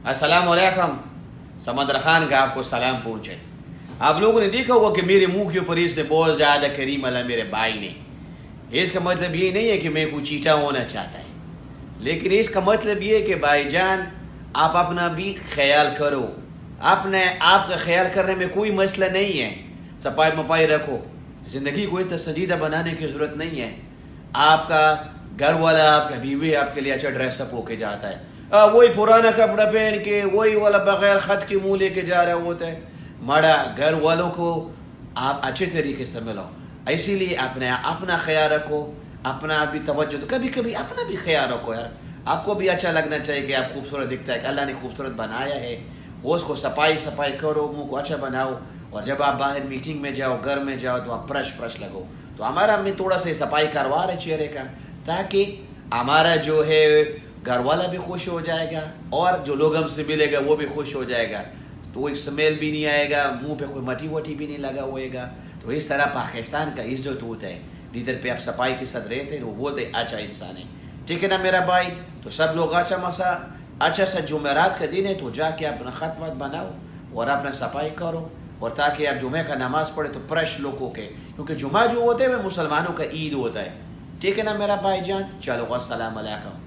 السلام علیکم. سمندر خان کا آپ کو سلام پہنچے. آپ لوگوں نے دیکھا ہوگا کہ میرے منہ کے اوپر اس نے بہت زیادہ کریم اللہ میرے بھائی نے. اس کا مطلب یہ نہیں ہے کہ میں کوئی چیٹا ہونا چاہتا ہے, لیکن اس کا مطلب یہ ہے کہ بھائی جان آپ اپنا بھی خیال کرو. اپنے آپ کا خیال کرنے میں کوئی مسئلہ نہیں ہے. صفائی مپائی رکھو. زندگی کو اتنا سجیدہ بنانے کی ضرورت نہیں ہے. آپ کا گھر والا, آپ کا بیوی آپ کے لیے اچھا ڈریس اپ ہو کے جاتا ہے, وہی پرانا کپڑا پہن کے وہی والا بغیر خط کے منہ لے کے جا رہا ہوتا ہے. مڑا گھر والوں کو آپ اچھے طریقے سے ملو. اسی لیے اپنا خیال رکھو, اپنا بھی توجہ دو. کبھی کبھی اپنا بھی خیال رکھو یار. آپ کو بھی اچھا لگنا چاہیے کہ آپ خوبصورت دکھتا ہے, کہ اللہ نے خوبصورت بنایا ہے. وہ اس کو صفائی کرو, منہ کو اچھا بناؤ. اور جب آپ باہر میٹنگ میں جاؤ, گھر میں جاؤ, تو آپ فرش لگو. تو ہمارا میں تھوڑا سا صفائی کروا رہے چہرے کا, تاکہ ہمارا جو ہے گھر والا بھی خوش ہو جائے گا, اور جو لوگ ہم سے ملے گا وہ بھی خوش ہو جائے گا. تو وہ اسمیل بھی نہیں آئے گا, منہ پہ کوئی مٹی وٹی بھی نہیں لگا ہوئے گا. تو اس طرح پاکستان کا عزت ہوتا ہے. لیڈر پہ آپ صفائی کے ساتھ رہتے ہیں, وہ بولتے اچھا انسان ہے. ٹھیک ہے نا میرا بھائی؟ تو سب لوگ اچھا سا جمعرات کا دن ہے, تو جا کے اپنا خط وط بناؤ اور اپنا صفائی کرو, اور تاکہ آپ جمعہ کا نماز پڑھے تو فرش لوگوں کے, کیونکہ جمعہ جو ہوتے ہیں وہ مسلمانوں کا عید ہوتا ہے. ٹھیک ہے نا میرا بھائی جان؟ چلو السلام علیکم.